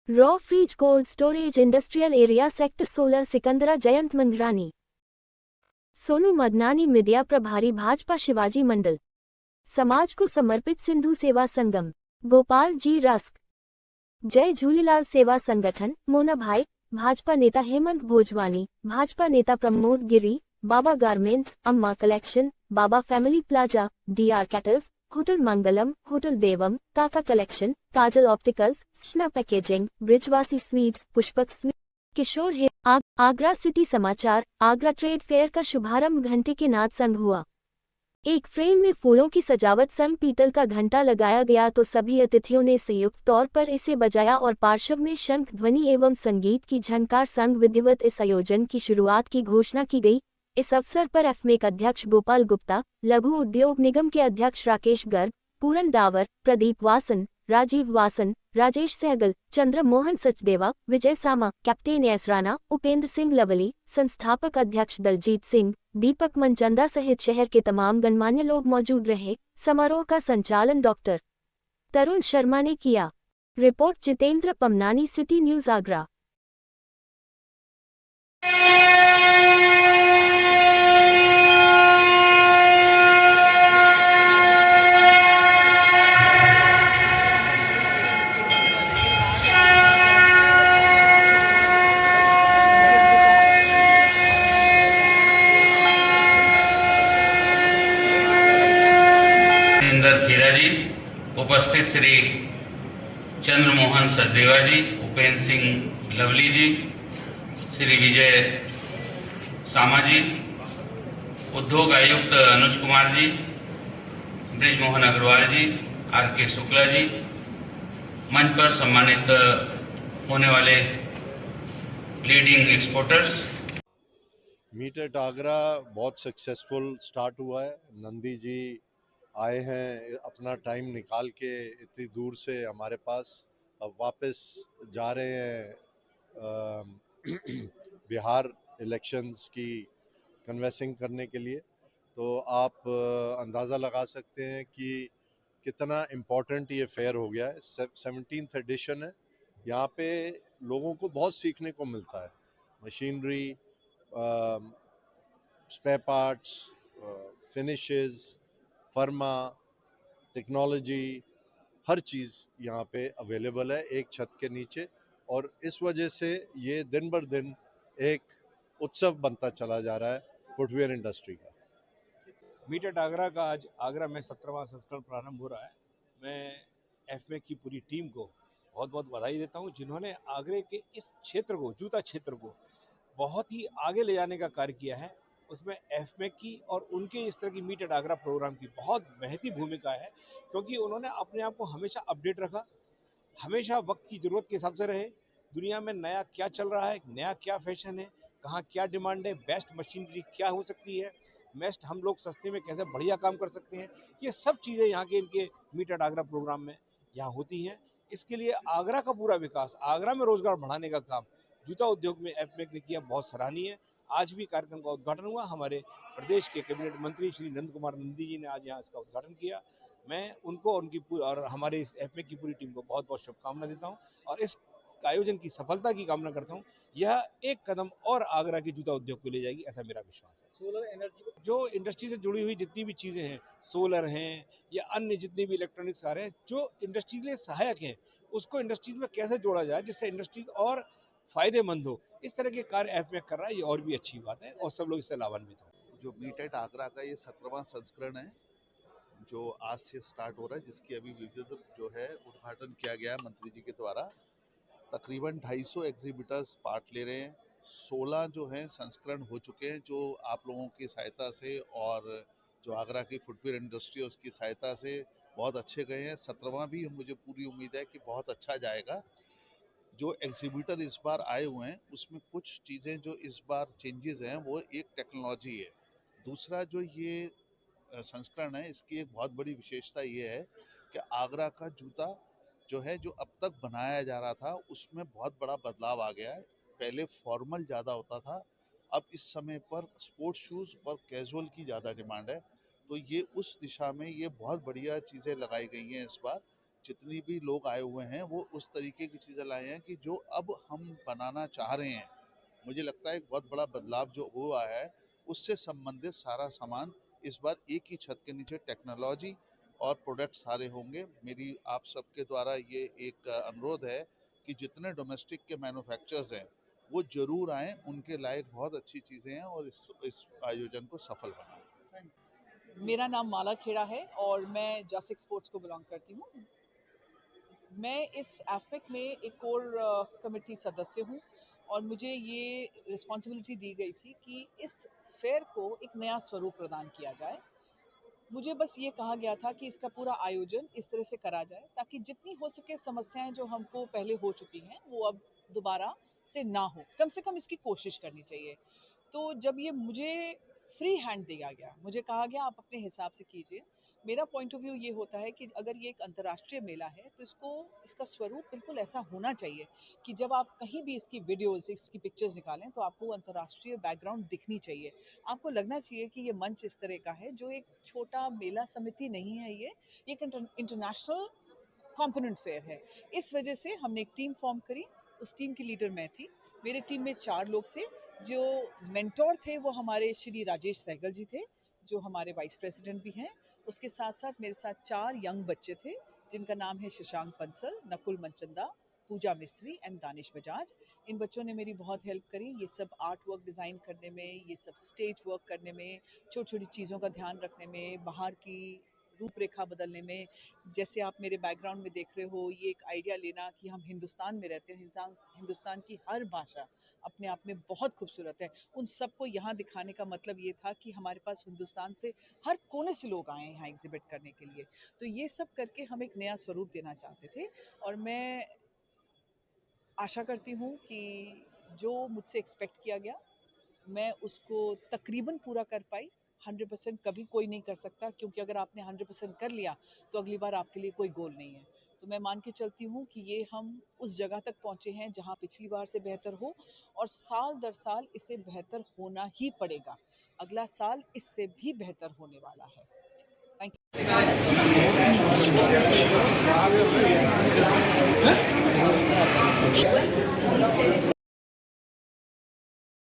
Raw freeze cold storage industrial area sector 16 Sikandra Jayant Mangrani. Sonu Madnani media प्रभारी भाजपा शिवाजी मंडल। समाज को समर्पित सिंधु सेवा संगम गोपाल जी रस्क। जय झूलेलाल सेवा संगठन मोना भाई। भाजपा नेता हेमंत भोजवानी। भाजपा नेता Pramod Giri. Baba garments Amma collection Baba family plaza DR cattles hotel Mangalam hotel Devam Kaka collection Kajal opticals स्ना packaging Brijwasi sweets Pushpak sweet Kishore है आगरा सिटी समाचार। आगरा ट्रेड फेयर का शुभारंभ घंटे के नाद संग हुआ। एक फ्रेम में फूलों की सजावट संग पीतल का घंटा लगाया गया तो सभी अतिथियों ने संयुक्त तौर पर इसे बजाया और पार्श्व में शंख ध्वनि एवं संगीत की झनकार संग विधिवत इस आयोजन की शुरुआत की घोषणा की गई। इस अवसर पर एफमेक अध्यक्ष गोपाल गुप्ता, लघु उद्योग निगम के अध्यक्ष राकेश गर्ग, पूरन डावर, प्रदीप वासन, राजीव वासन, राजेश सहगल, चंद्र मोहन सचदेवा, विजय सामा, captain S Rana, Upendra Singh lovely, संस्थापक अध्यक्ष दलजीत सिंह, दीपक मनचंदा सहित शहर के तमाम गणमान्य लोग मौजूद रहे। समारोह का संचालन डॉक्टर तरुण शर्मा ने किया। Report Jitendra Pamnani, city news Agra. खीरा जी, उपस्थित श्री चंद्रमोहन सचदेवा जी, उपेंद्र सिंह लवली जी, श्री विजय सामा जी, उद्योग आयुक्त अनुज कुमार जी, ब्रिजमोहन अग्रवाल जी, आर के शुक्ला जी, मंच पर सम्मानित होने वाले leading exporters. Meet at Agra बहुत सक्सेसफुल स्टार्ट हुआ है। नंदी जी आए हैं अपना टाइम निकाल के इतनी दूर से हमारे पास, अब वापस जा रहे हैं बिहार इलेक्शंस की कन्वेंसिंग करने के लिए। तो आप अंदाज़ा लगा सकते हैं कि कितना इम्पोर्टेंट ये फेयर हो गया है। 17th एडिशन है। यहाँ पे लोगों को बहुत सीखने को मिलता है। मशीनरी, स्पेयर पार्ट्स, फिनिशेस, फर्मा, टेक्नोलॉजी, हर चीज़ यहाँ पे अवेलेबल है एक छत के नीचे। और इस वजह से ये दिन बर दिन एक उत्सव बनता चला जा रहा है फुटवेयर इंडस्ट्री का। मीट एट आगरा का आज आगरा में 17वां संस्करण प्रारंभ हो रहा है। मैं एफमे की पूरी टीम को बहुत बहुत बधाई देता हूँ, जिन्होंने आगरे के इस क्षेत्र को, जूता क्षेत्र को बहुत ही आगे ले जाने का कार्य किया है। उसमें एफमे की और उनके इस तरह की मीट एट आगरा प्रोग्राम की बहुत महती भूमिका है, क्योंकि उन्होंने अपने आप को हमेशा अपडेट रखा, हमेशा वक्त की ज़रूरत के हिसाब से रहे। दुनिया में नया क्या चल रहा है, नया क्या फैशन है, कहाँ क्या डिमांड है, बेस्ट मशीनरी क्या हो सकती है, बेस्ट हम लोग सस्ते में कैसे बढ़िया काम कर सकते हैं, ये सब चीज़ें यहाँ के इनके मीट एट आगरा प्रोग्राम में यहाँ होती हैं। इसके लिए आगरा का पूरा विकास, आगरा में रोजगार बढ़ाने का काम जूता उद्योग में एफमेक ने किया, बहुत सराहनीय है। आज भी कार्यक्रम का उद्घाटन हुआ। हमारे प्रदेश के कैबिनेट मंत्री श्री नंद कुमार नंदी जी ने आज यहाँ इसका उद्घाटन किया। मैं उनको और हमारे इस एफमेक की पूरी टीम को बहुत बहुत शुभकामना देता हूँ और इस आयोजन की सफलता की कामना करता हूँ। यह एक कदम और आगरा के जूता उद्योग को ले जाएगी, ऐसा मेरा विश्वास है। सोलर एनर्जी, जो इंडस्ट्री से जुड़ी हुई जितनी भी चीज़ें हैं, सोलर हैं या अन्य जितने भी इलेक्ट्रॉनिक्स आ रहे हैं, जो इंडस्ट्री के लिए सहायक हैं, उसको इंडस्ट्रीज में कैसे जोड़ा जाए जिससे इंडस्ट्रीज और फायदेमंद हो, इस तरह के कार्य एफमेक कर रहा है। ये और भी अच्छी बात है और सब लोग इससे लाभान्वित हों। जो मीट एट आगरा का ये 17वां संस्करण है जो आज से स्टार्ट हो रहा है, जिसकी अभी विधिवत जो है उद्घाटन किया गया है मंत्री जी के द्वारा। तकरीबन 250 एग्जीबिटर्स पार्ट ले रहे हैं। 16 जो हैं संस्करण हो चुके हैं, जो आप लोगों की सहायता से और जो आगरा की फुटवेयर इंडस्ट्री है उसकी सहायता से बहुत अच्छे गए हैं। 17वां भी मुझे पूरी उम्मीद है कि बहुत अच्छा जाएगा। जो एग्जीबिटर इस बार आए हुए हैं उसमें कुछ चीज़ें जो इस बार चेंजेस हैं, वो एक टेक्नोलॉजी है। दूसरा जो ये संस्करण है, इसकी एक बहुत बड़ी विशेषता ये है कि आगरा का जूता जो है, जो अब तक बनाया जा रहा था, उसमें बहुत बड़ा बदलाव आ गया है। पहले फॉर्मल ज़्यादा होता था, अब इस समय पर स्पोर्ट्स शूज़ और कैजुअल की ज़्यादा डिमांड है। तो ये उस दिशा में ये बहुत बढ़िया चीज़ें लगाई गई हैं इस बार, जितनी भी लोग आए हुए हैं वो उस तरीके की चीज़ें लाए हैं कि जो अब हम बनाना चाह रहे हैं। मुझे लगता है एक बहुत बड़ा बदलाव जो हुआ है उससे संबंधित सारा सामान इस बार एक ही छत के नीचे टेक्नोलॉजी और प्रोडक्ट सारे होंगे। मेरी आप सबके द्वारा ये एक अनुरोध है कि जितने डोमेस्टिक के मैन्युफैक्चरर्स हैं वो जरूर आएँ, उनके लायक बहुत अच्छी चीज़ें हैं और इस आयोजन को सफल बनाएं। मेरा नाम माला खेड़ा है और मैं जस एक्सपोर्ट्स को बिलोंग करती हूँ। मैं इस एफेक में एक कोर कमेटी सदस्य हूँ और मुझे ये रिस्पॉन्सिबिलिटी दी गई थी कि इस फेयर को एक नया स्वरूप प्रदान किया जाए। मुझे बस ये कहा गया था कि इसका पूरा आयोजन इस तरह से करा जाए ताकि जितनी हो सके समस्याएं जो हमको पहले हो चुकी हैं वो अब दोबारा से ना हो, कम से कम इसकी कोशिश करनी चाहिए। तो जब ये मुझे फ्री हैंड दिया गया, मुझे कहा गया आप अपने हिसाब से कीजिए। मेरा पॉइंट ऑफ व्यू ये होता है कि अगर ये एक अंतर्राष्ट्रीय मेला है तो इसका स्वरूप बिल्कुल ऐसा होना चाहिए कि जब आप कहीं भी इसकी वीडियोस, इसकी पिक्चर्स निकालें तो आपको अंतर्राष्ट्रीय बैकग्राउंड दिखनी चाहिए। आपको लगना चाहिए कि ये मंच इस तरह का है जो एक छोटा मेला समिति नहीं है, ये एक इंटरनेशनल कॉम्पोनेंट फेयर है। इस वजह से हमने एक टीम फॉर्म करी, उस टीम की लीडर मैं थी। मेरे टीम में 4 लोग थे। जो मेंटोर थे वो हमारे श्री राजेश सहगल जी थे, जो हमारे वाइस प्रेसिडेंट भी हैं। उसके साथ साथ मेरे साथ 4 यंग बच्चे थे जिनका नाम है शशांक बंसल, नकुल मनचंदा, पूजा मिस्त्री एंड दानिश बजाज। इन बच्चों ने मेरी बहुत हेल्प करी, ये सब आर्ट वर्क डिज़ाइन करने में, ये सब स्टेज वर्क करने में, छोटी छोटी चीज़ों का ध्यान रखने में, बाहर की रूपरेखा बदलने में। जैसे आप मेरे बैकग्राउंड में देख रहे हो, ये एक आइडिया लेना कि हम हिंदुस्तान में रहते हैं, हिंदुस्तान की हर भाषा अपने आप में बहुत खूबसूरत है। उन सबको यहाँ दिखाने का मतलब ये था कि हमारे पास हिंदुस्तान से हर कोने से लोग आए हैं यहाँ एग्जिबिट करने के लिए। तो ये सब करके हम एक नया स्वरूप देना चाहते थे और मैं आशा करती हूँ कि जो मुझसे एक्सपेक्ट किया गया मैं उसको तकरीबन पूरा कर पाई। 100% कभी कोई नहीं कर सकता, क्योंकि अगर आपने 100% कर लिया तो अगली बार आपके लिए कोई गोल नहीं है। तो मैं मान के चलती हूँ कि ये हम उस जगह तक पहुँचे हैं जहाँ पिछली बार से बेहतर हो, और साल दर साल इसे बेहतर होना ही पड़ेगा। अगला साल इससे भी बेहतर होने वाला है। Thank you.